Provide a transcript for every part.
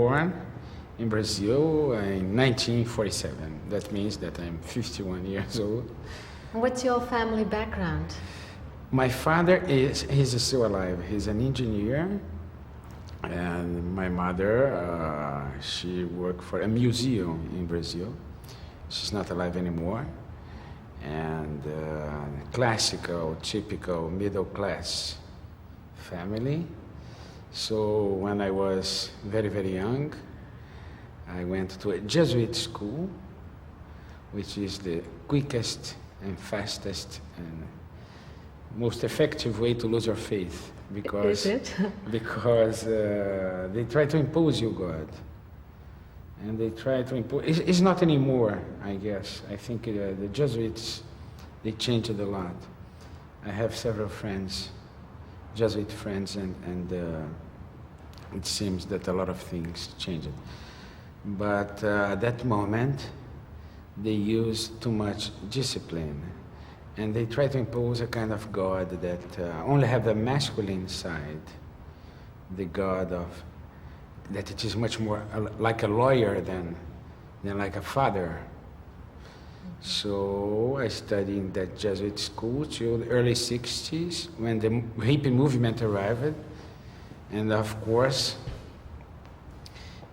Born in Brazil in 1947. That means that I'm 51 years old. What's your family background? My father he's still alive. He's an engineer. And my mother, she worked for a museum in Brazil. She's not alive anymore. And classical, typical middle class family. So when I was very, very young, I went to a Jesuit school, which is the quickest and fastest and most effective way to lose your faith. Because, is it? because they try to impose you God. And they try to impose, it's not anymore, I guess. I think the Jesuits, they changed a lot. I have several friends, Jesuit friends, and it seems that a lot of things changed. But at that moment, they used too much discipline. And they try to impose a kind of God that only have the masculine side, the God of, that it is much more like a lawyer than like a father. So I studied in that Jesuit school till the early 60s when the hippie movement arrived. And of course,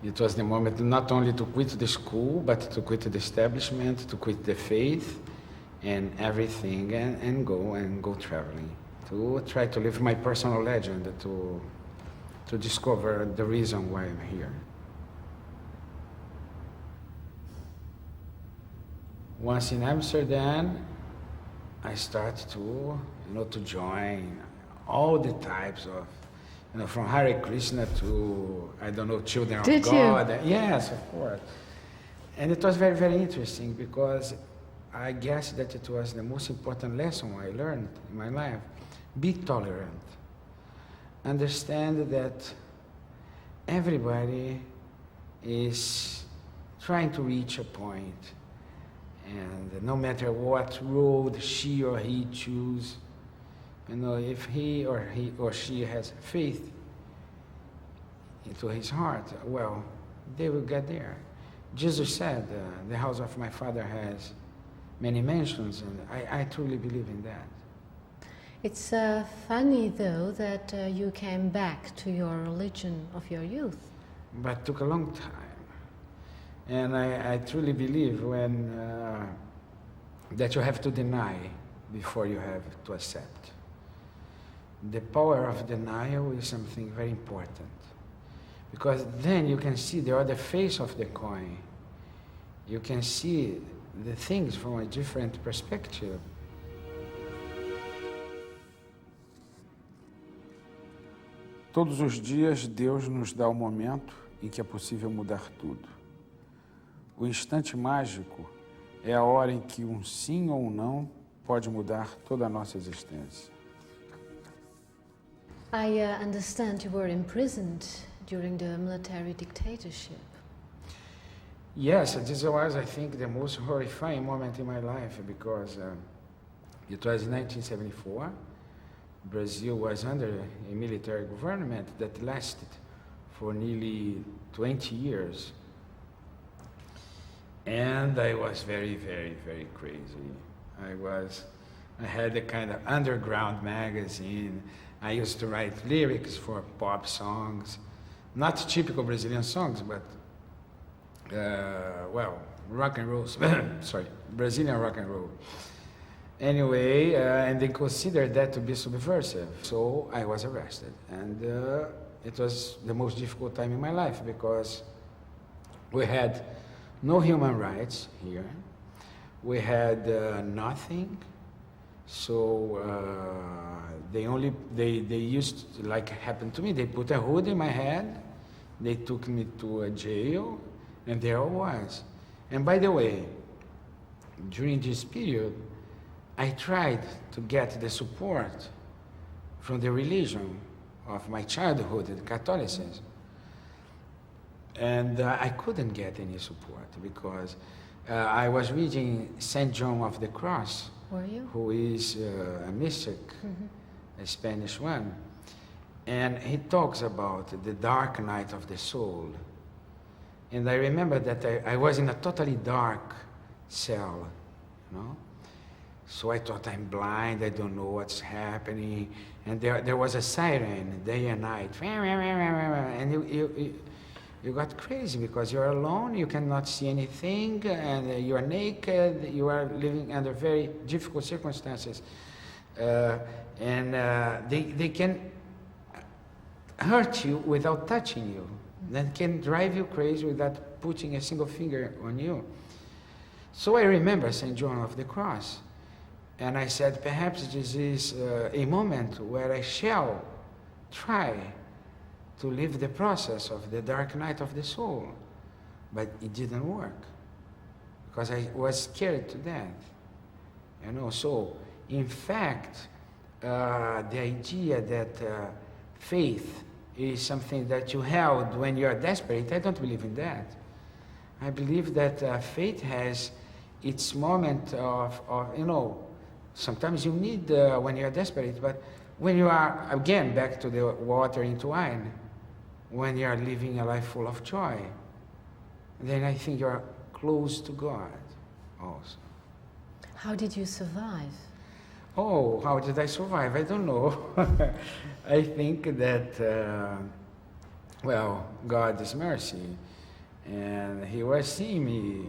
it was the moment not only to quit the school, but to quit the establishment, to quit the faith and everything, and go traveling, to try to live my personal legend, to discover the reason why I'm here. Once in Amsterdam, I started to join all the types of, from Hare Krishna to, I don't know, Children of God. Did you? Yes, of course. And it was very, very interesting because I guess that it was the most important lesson I learned in my life. Be tolerant. Understand that everybody is trying to reach a point. And no matter what road she or he choose, if he or she has faith into his heart, well, they will get there. Jesus said, the house of my Father has many mansions, and I truly believe in that. It's funny, though, that you came back to your religion of your youth. But it took a long time. And I truly believe that you have to deny before you have to accept. The power of denial is something very important. Because then you can see the other face of the coin. You can see the things from a different perspective. Todos os dias, Deus nos dá o momento em que é possível mudar tudo. O instante mágico é a hora em que um sim ou um não pode mudar toda a nossa existência. I understand you were imprisoned during the military dictatorship. Yes, this was, I think, the most horrifying moment in my life because it was in 1974. Brazil was under a military government that lasted for nearly 20 years. And I was very, very, very crazy. I had a kind of underground magazine. I used to write lyrics for pop songs, not typical Brazilian songs, but rock and roll, sorry, Brazilian rock and roll. Anyway, and they considered that to be subversive. So I was arrested. And it was the most difficult time in my life because we had no human rights here. We had nothing. So they used, like happened to me, they put a hood in my head, they took me to a jail, and there I was. And by the way, during this period, I tried to get the support from the religion of my childhood, the Catholicism. And I couldn't get any support because I was reading St. John of the Cross, Were you? who is a mystic, a Spanish one. And he talks about the dark night of the soul. And I remember that I was in a totally dark cell, you know. So I thought, I'm blind, I don't know what's happening. And there was a siren day and night. And you got crazy because you're alone, you cannot see anything, and you are naked, you are living under very difficult circumstances. They can hurt you without touching you. They can drive you crazy without putting a single finger on you. So I remember St. John of the Cross. And I said, perhaps this is a moment where I shall try to live the process of the dark night of the soul. But it didn't work, because I was scared to death. You know, so in fact, the idea that faith is something that you held when you are desperate, I don't believe in that. I believe that faith has its moment of, you know, sometimes you need when you are desperate, but when you are, again, back to the water into wine, when you are living a life full of joy, then I think you are close to God also. How did you survive? Oh, how did I survive? I don't know. I think that, well, God is mercy, and He was seeing me,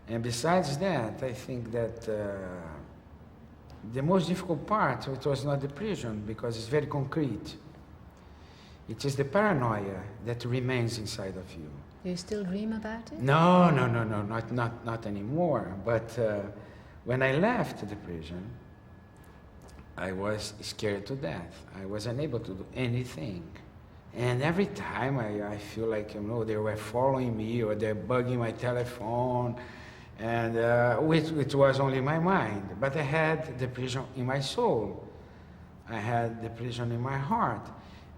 and besides that, I think that the most difficult part, it was not the prison, because it's very concrete. It is the paranoia that remains inside of you. Do you still dream about it? No, not anymore. But when I left the prison, I was scared to death. I was unable to do anything. And every time I feel like, you know, they were following me or they're bugging my telephone, and which was only my mind. But I had the prison in my soul. I had the prison in my heart.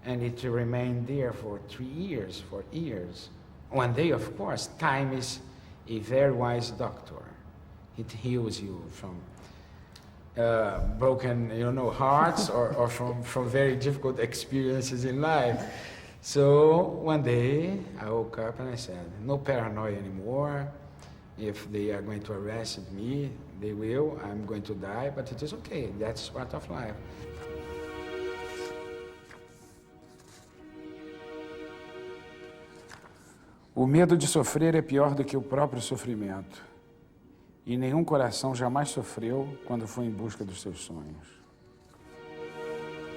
And it remained there for 3 years, 4 years. One day, of course, time is a very wise doctor. It heals you from broken, you know, hearts or from very difficult experiences in life. So one day I woke up and I said, no paranoia anymore. If they are going to arrest me, they will. I'm going to die, but it is okay. That's part of life. O medo de sofrer é pior do que o próprio sofrimento. E nenhum coração jamais sofreu quando foi em busca dos seus sonhos.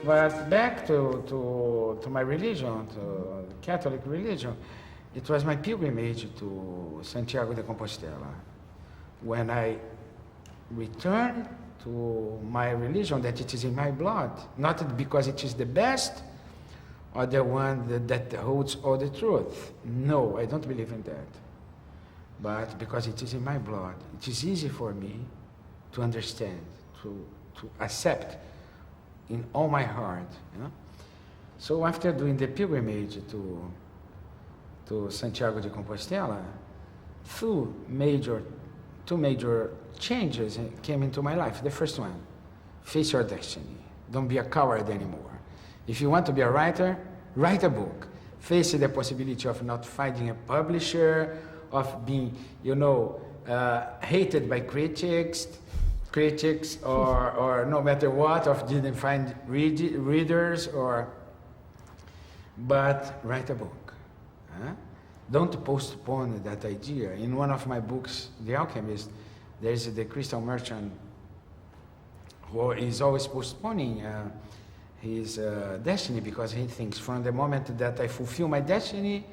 But back to my religion, to Catholic religion, it was my pilgrimage to Santiago de Compostela. When I returned to my religion, that it is in my blood, not because it is the best, or the one that holds all the truth. No, I don't believe in that. But because it is in my blood, it is easy for me to understand, to accept in all my heart, you know? So after doing the pilgrimage to Santiago de Compostela, two major changes came into my life. The first one, face your destiny. Don't be a coward anymore. If you want to be a writer, write a book. Face the possibility of not finding a publisher, of being, you know, hated by critics, or no matter what, of didn't find readers, but write a book. Huh? Don't postpone that idea. In one of my books, The Alchemist, there is the crystal merchant who is always postponing his destiny, because he thinks from the moment that I fulfill my destiny,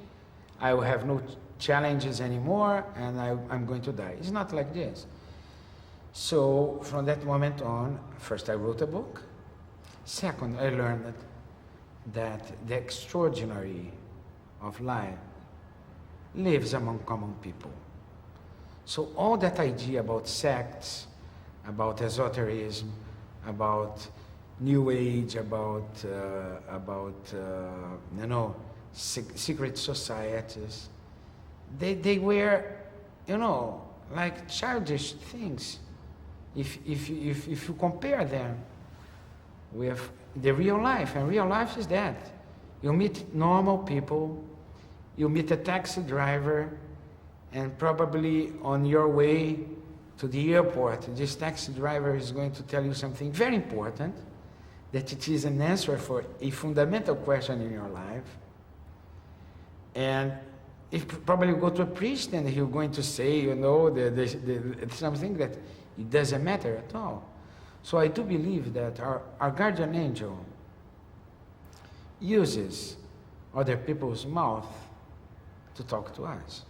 I will have no challenges anymore and I'm going to die. It's not like this. So from that moment on, first I wrote a book. Second, I learned that the extraordinary of life lives among common people. So all that idea about sects, about esotericism, about New Age, about you know, secret societies, they were, you know, like childish things. If you compare them with the real life, and real life is that you meet normal people you meet a taxi driver, and probably on your way to the airport, this taxi driver is going to tell you something very important, that it is an answer for a fundamental question in your life. And if probably you go to a priest and he's going to say, you know, something that it doesn't matter at all. So I do believe that our guardian angel uses other people's mouth to talk to us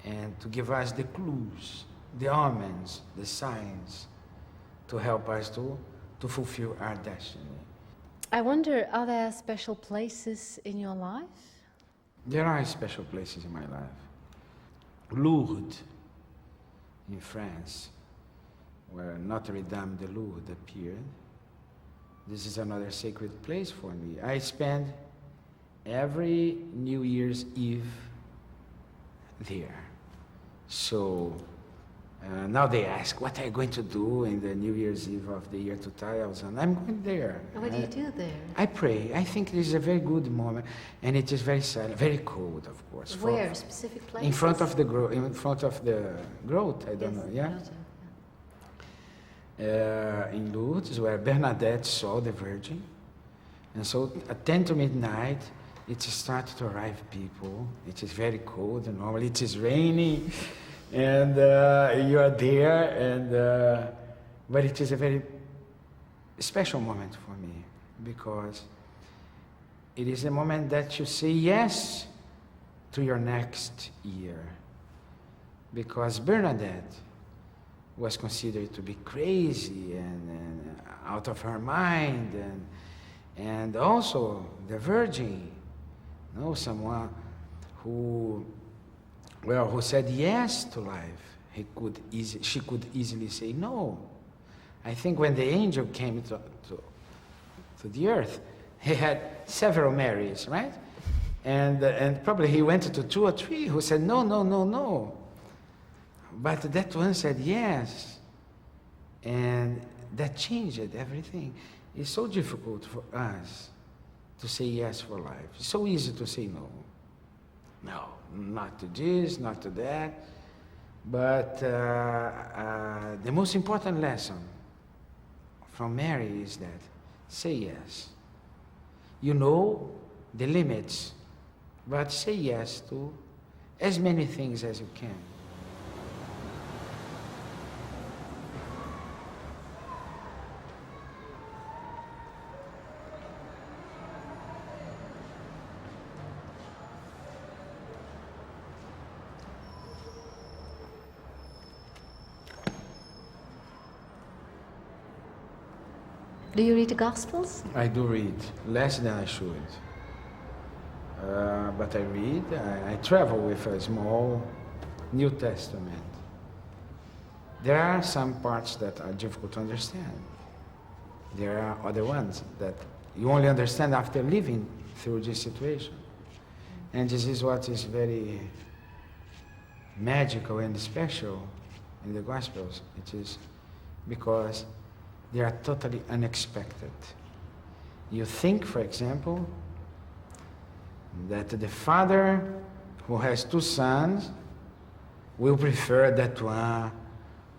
and to give us the clues, the omens, the signs to help us to fulfill our destiny. I wonder, are there special places in your life? There are special places in my life. Lourdes, in France, where Notre Dame de Lourdes appeared. This is another sacred place for me. I spend every New Year's Eve there. So now they ask, what are you going to do in the New Year's Eve of the year 2000? I'm going there. And what do you do there? I pray. I think this is a very good moment, and it is very silent, very cold, of course. Where? Specific places? In front of the growth, I don't know, yeah? In Lourdes, where Bernadette saw the Virgin. And so at 10 to midnight, it started to arrive people. It is very cold, and normally it is raining, and you are there, and but it is a very special moment for me, because it is a moment that you say yes to your next year. Because Bernadette was considered to be crazy and out of her mind, and also the Virgin, you know, someone who said yes to life. She could easily say no. I think when the angel came to the earth, he had several Marys, right? And probably he went to 2 or 3 who said no, no, no, no. But that one said yes, and that changed everything. It's so difficult for us to say yes for life. It's so easy to say no. No, not to this, not to that. But the most important lesson from Mary is that say yes. You know the limits, but say yes to as many things as you can. Do you read the Gospels? I do read, less than I should. But I read, I travel with a small New Testament. There are some parts that are difficult to understand. There are other ones that you only understand after living through this situation. And this is what is very magical and special in the Gospels. It is because they are totally unexpected. You think, for example, that the father who has 2 sons will prefer that one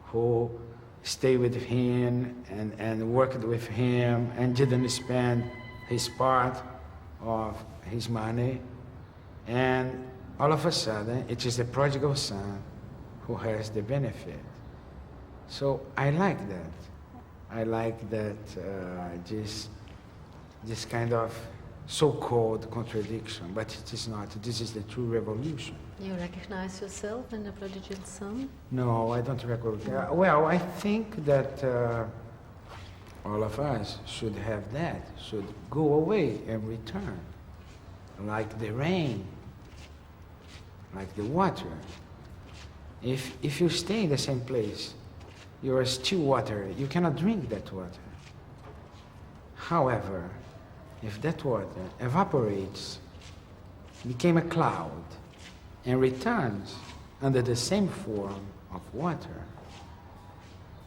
who stayed with him and worked with him and didn't spend his part of his money. And all of a sudden, it is the prodigal son who has the benefit. So I like that. I like that this kind of so-called contradiction, but it is not. This is the true revolution. You recognize yourself in the prodigal son? No, I don't recognize. Well, I think that all of us should have that, should go away and return, like the rain, like the water. If you stay in the same place, you are still water. You cannot drink that water. However, if that water evaporates, became a cloud, and returns under the same form of water,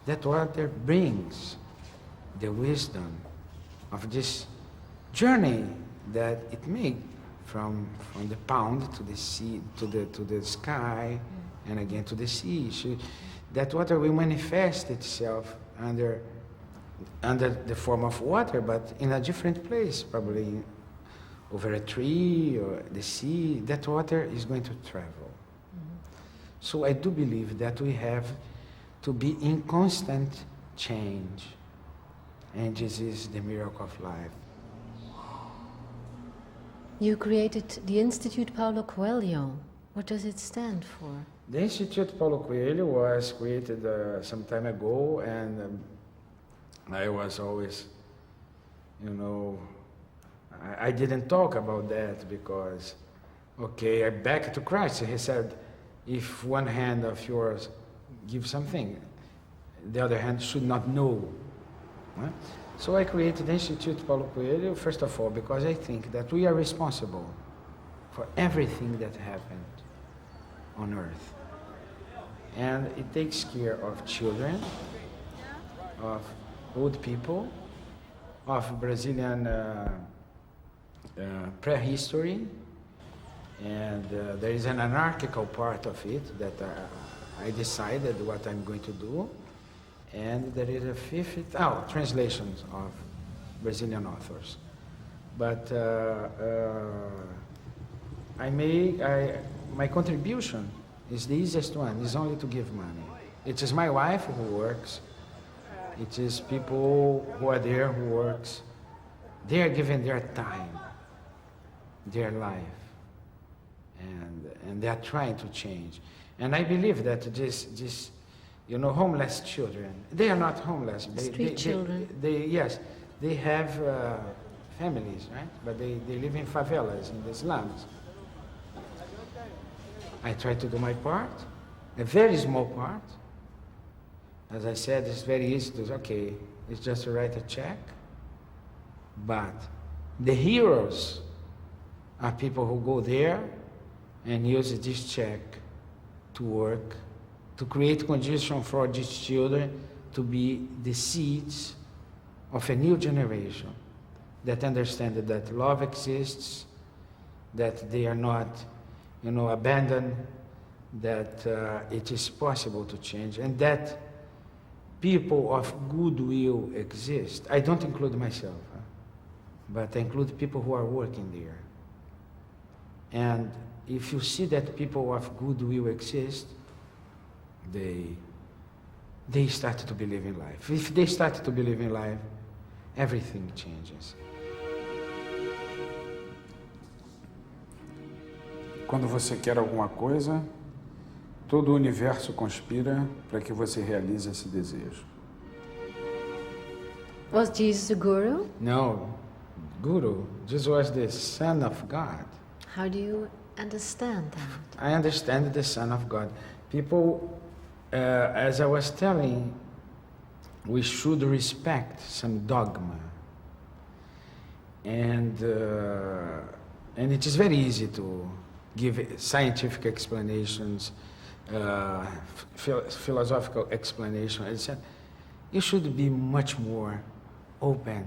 that water brings the wisdom of this journey that it may from the pound to the sea, to the sky, and again to the sea. That water will manifest itself under the form of water, but in a different place, probably over a tree or the sea. That water is going to travel. So I do believe that we have to be in constant change, and this is the miracle of life. You created the Institute Paulo Coelho. What does it stand for? The Institute Paulo Coelho was created some time ago, and I was always, I didn't talk about that because, okay, I back to Christ. He said, if one hand of yours gives something, the other hand should not know. Huh? So I created the Institute Paulo Coelho, first of all, because I think that we are responsible for everything that happened on earth. And it takes care of children, of old people, of Brazilian prehistory, and there is an anarchical part of it that I decided what I'm going to do, and there is a fifth, translations of Brazilian authors. But my contribution is the easiest one, is only to give money. It is my wife who works. It is people who are there who works. They are giving their time, their life, and they are trying to change. And I believe that this homeless children, they are not homeless. Street children. They have families, right? But they live in favelas, in the slums. I try to do my part, a very small part. As I said, it's very easy to say, okay, it's just to write a check. But the heroes are people who go there and use this check to work, to create conditions for these children to be the seeds of a new generation that understand that love exists, that they are not, abandoned, that it is possible to change, and that people of goodwill exist. I don't include myself, but I include people who are working there. And if you see that people of goodwill exist, they start to believe in life. If they start to believe in life, everything changes. Quando você quer alguma coisa, todo o universo conspira para que você realize esse desejo. Was Jesus a guru? No, Guru, Jesus was the Son of God. How do you understand that? I understand the Son of God. People, as I was telling, we should respect some dogma. And it is very easy to give scientific explanations, philosophical explanations. You should be much more open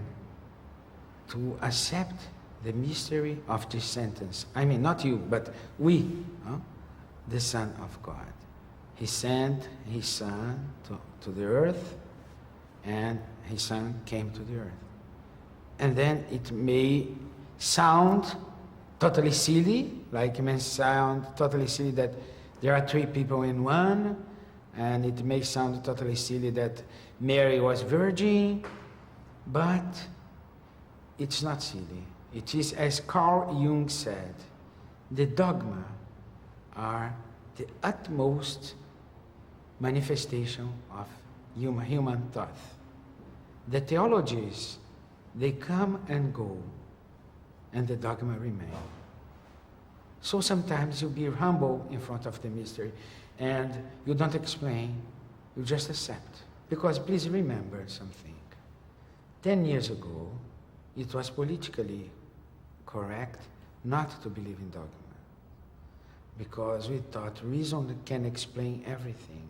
to accept the mystery of this sentence. I mean, not you, but we, the Son of God. He sent His Son to the earth, and His Son came to the earth. And then it may sound totally silly, like it may sound totally silly that there are three people in one, and it may sound totally silly that Mary was virgin, but it's not silly. It is, as Carl Jung said, the dogma are the utmost manifestation of human thought. The theologies, they come and go, and the dogma remain. So sometimes you be humble in front of the mystery, and you don't explain, you just accept. Because please remember something. 10 years ago, it was politically correct not to believe in dogma, because we thought reason can explain everything.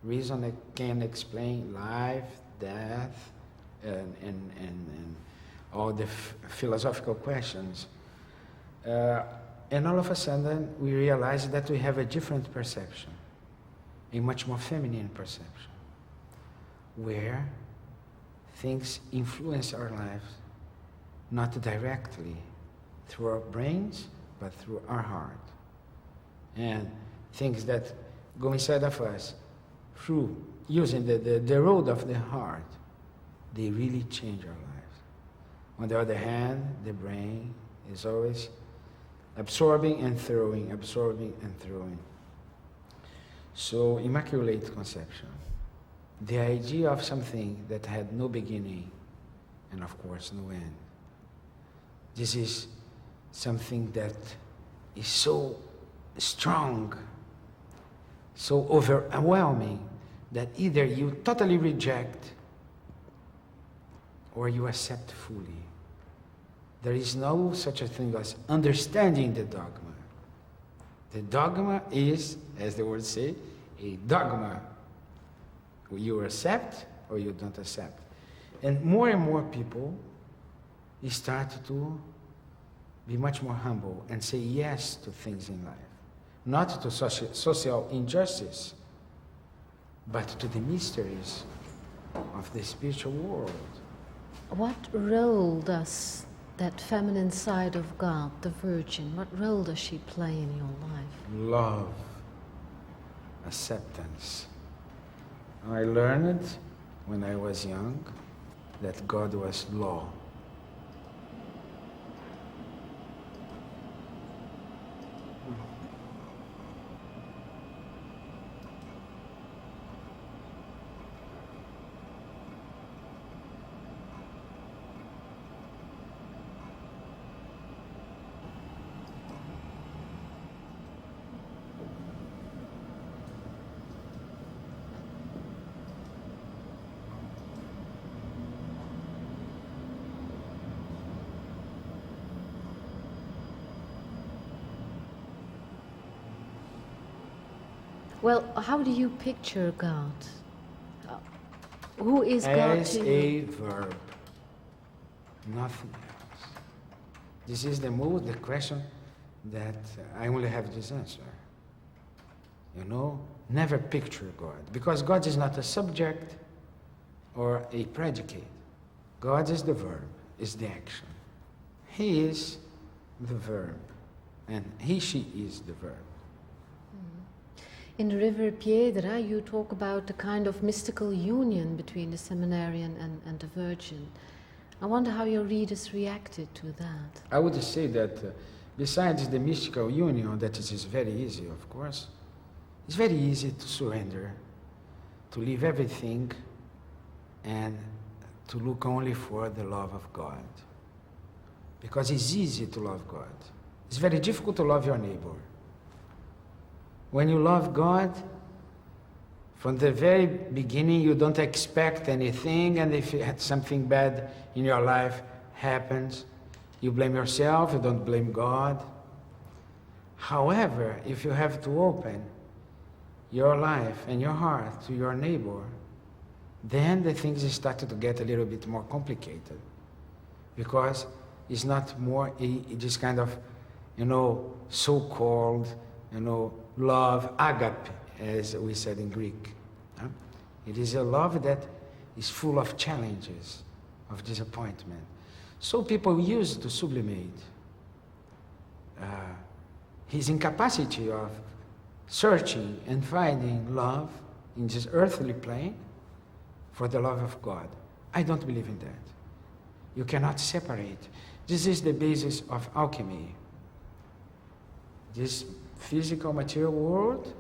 Reason can explain life, death, and all the philosophical questions. And all of a sudden, we realize that we have a different perception, a much more feminine perception, where things influence our lives, not directly through our brains, but through our heart. And things that go inside of us through using the road of the heart, they really change our lives. On the other hand, the brain is always absorbing and throwing, absorbing and throwing. So, immaculate conception. The idea of something that had no beginning and, of course, no end. This is something that is so strong, so overwhelming, that either you totally reject or you accept fully. There is no such a thing as understanding the dogma. The dogma is, as the words say, a dogma. You accept or you don't accept. And more people start to be much more humble and say yes to things in life. Not to social injustice, but to the mysteries of the spiritual world. What role does that feminine side of God, the Virgin, what role does she play in your life? Love, acceptance. I learned when I was young that God was law. Well, how do you picture God? Who is God As to a you? verb, nothing else. This is the question that I only have this answer. You know, never picture God, because God is not a subject or a predicate. God is the verb, is the action. He is the verb, and she is the verb. In the River Piedra, you talk about the kind of mystical union between the seminarian and the Virgin. I wonder how your readers reacted to that. I would say that besides the mystical union, that is very easy, of course, it's very easy to surrender, to leave everything and to look only for the love of God. Because it's easy to love God. It's very difficult to love your neighbor. When you love God, from the very beginning you don't expect anything, and if something bad in your life happens, you blame yourself, you don't blame God. However, if you have to open your life and your heart to your neighbor, then the things start to get a little bit more complicated. Because it's not more this kind of, so-called, love, agape, as we said in Greek. It is a love that is full of challenges, of disappointment. So people used to sublimate his incapacity of searching and finding love in this earthly plane for the love of God. I don't believe in that. You cannot separate. This is the basis of alchemy. This physical material world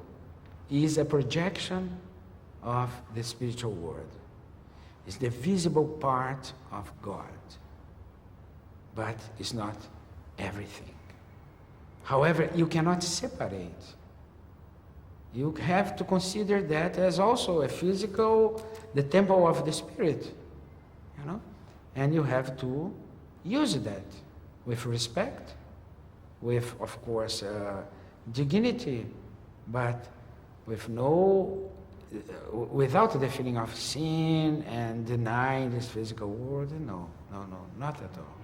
is a projection of the spiritual world. It's the visible part of God, but it's not everything. However, you cannot separate. You have to consider that as also a physical, the temple of the spirit, and you have to use that with respect, with, of course, dignity, but with without the feeling of sin and denying this physical world. No, not at all.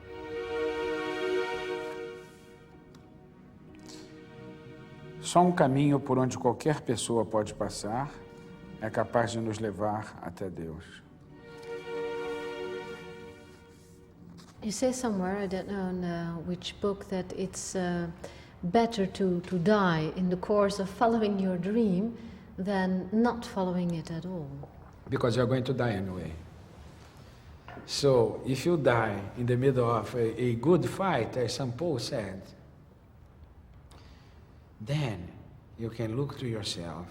Só um caminho por onde qualquer pessoa pode passar é capaz de nos levar até Deus. You say somewhere, I don't know in which book, that it's better to die in the course of following your dream than not following it at all. Because you're going to die anyway. So if you die in the middle of a good fight, as St. Paul said, then you can look to yourself.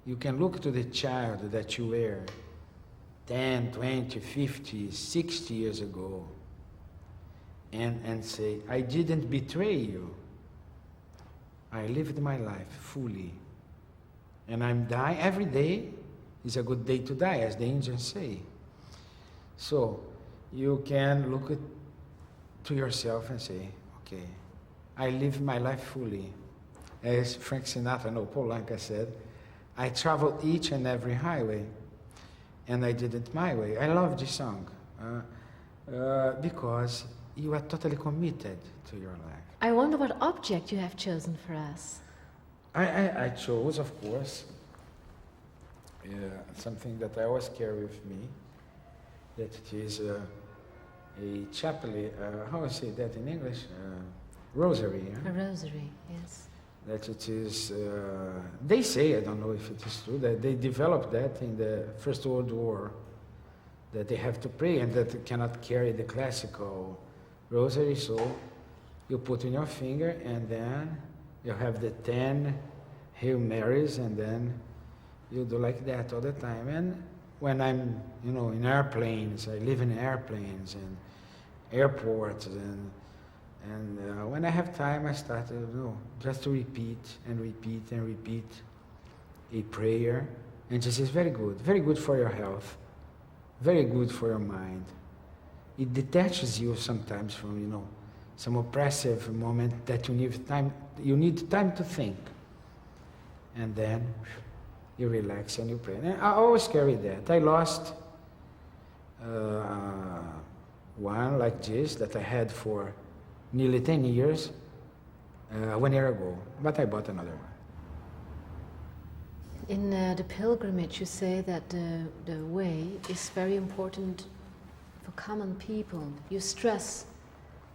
You can look to the child that you were 10, 20, 50, 60 years ago and say, I didn't betray you. I lived my life fully. And I'm dying. Every day is a good day to die, as the Indians say. So you can look to yourself and say, okay, I live my life fully. As Frank Sinatra, no, Paul Anka said, I traveled each and every highway, and I did it my way. I love this song because you are totally committed to your life. I wonder what object you have chosen for us. I chose, of course, something that I always carry with me, that it is a chaplet, how I say that in English? Rosary. A rosary, yes. That it is, they say, I don't know if it is true, that they developed that in the First World War, that they have to pray and that they cannot carry the classical rosary, so you put in your finger and then you have the 10 Hail Marys and then you do like that all the time. And when I'm, in airplanes, I live in airplanes and airports and when I have time, I start just to repeat and repeat and repeat a prayer. And this is very good for your health, very good for your mind. It detaches you sometimes from, some oppressive moment that you need time to think. And then you relax and you pray. And I always carry that. I lost one like this that I had for nearly 10 years, 1 year ago, but I bought another one. In the pilgrimage, you say that the way is very important for common people. You stress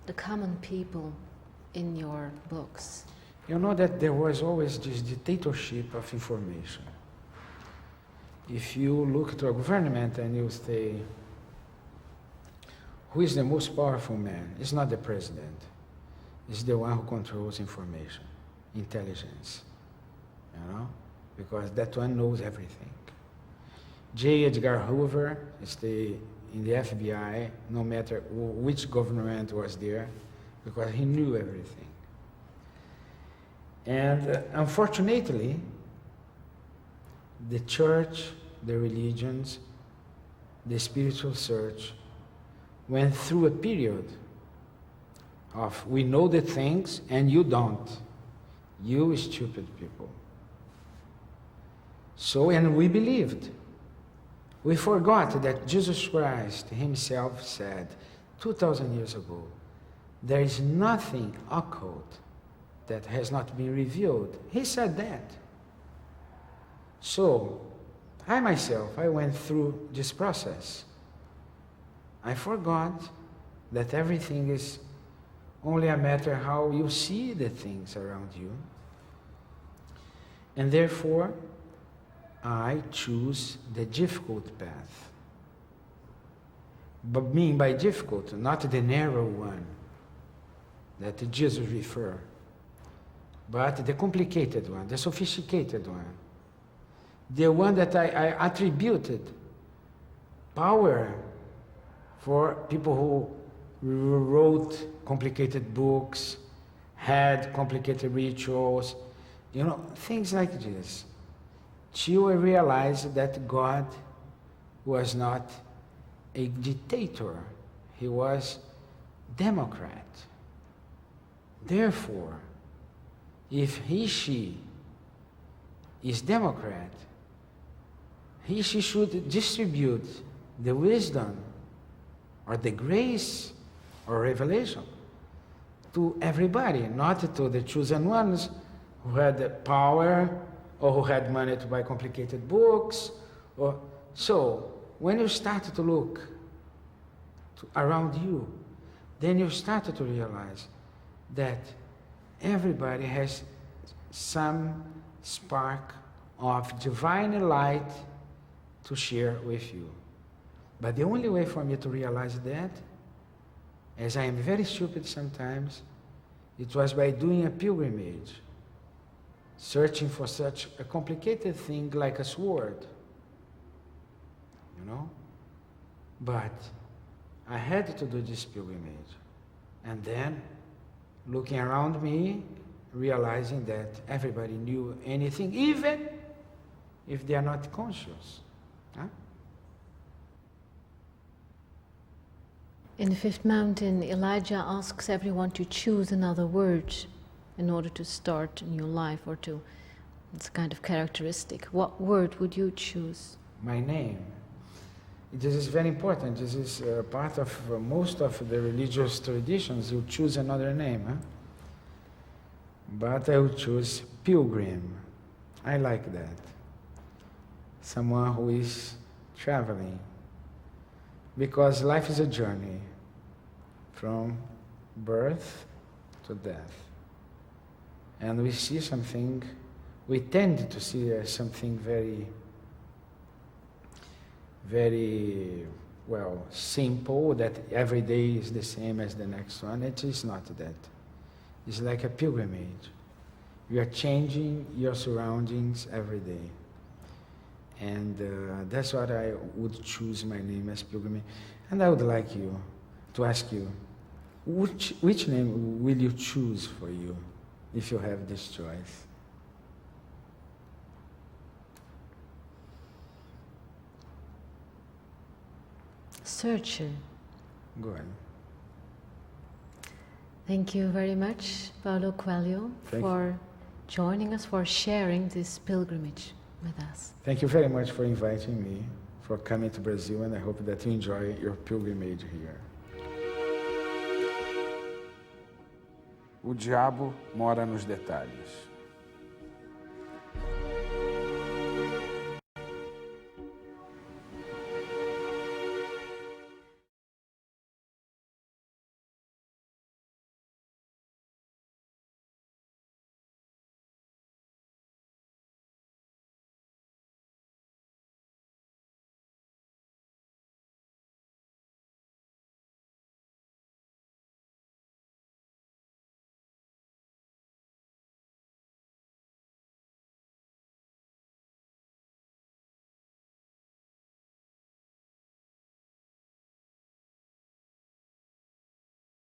the common people in your books. You know that there was always this dictatorship of information. If you look to a government and you say, who is the most powerful man? It's not the president. It's the one who controls information, intelligence, because that one knows everything. J. Edgar Hoover is in the FBI, no matter which government was there, because he knew everything. And unfortunately, the church, the religions, the spiritual search went through a period of we know the things and you don't. You stupid people. So, and we believed. We forgot that Jesus Christ himself said 2,000 years ago, there is nothing occult that has not been revealed. He said that. So, I myself, I went through this process. I forgot that everything is only a matter how you see the things around you. And therefore, I choose the difficult path. But mean by difficult, not the narrow one that Jesus referred, but the complicated one, the sophisticated one, the one that I attributed power for people who wrote complicated books, had complicated rituals, things like this. Till I realized that God was not a dictator, he was democrat. Therefore, if she is democrat, she should distribute the wisdom or the grace or revelation to everybody, not to the chosen ones who had the power or who had money to buy complicated books. So when you start to look around you, then you start to realize that everybody has some spark of divine light to share with you. But the only way for me to realize that, as I am very stupid sometimes, it was by doing a pilgrimage, searching for such a complicated thing like a sword, you know? But I had to do this pilgrimage. And then, looking around me, realizing that everybody knew anything, even if they are not conscious. Huh? In the fifth mountain, Elijah asks everyone to choose another word in order to start a new life, or to, it's a kind of characteristic. What word would you choose? My name. This is very important. This is part of most of the religious traditions. You choose another name. Huh? But I would choose pilgrim. I like that. Someone who is traveling. Because life is a journey from birth to death. And we see something, we tend to see something very, very, well, simple, that every day is the same as the next one. It is not that. It's like a pilgrimage. You are changing your surroundings every day. And that's what I would choose my name as pilgrimage. And I would like you to ask you, which name will you choose for you if you have this choice? Searcher. Good. Thank you very much, Paulo Coelho, for joining us, for sharing this pilgrimage with us. Thank you very much for inviting me, for coming to Brazil, and I hope that you enjoy your pilgrimage here. O diabo mora nos detalhes.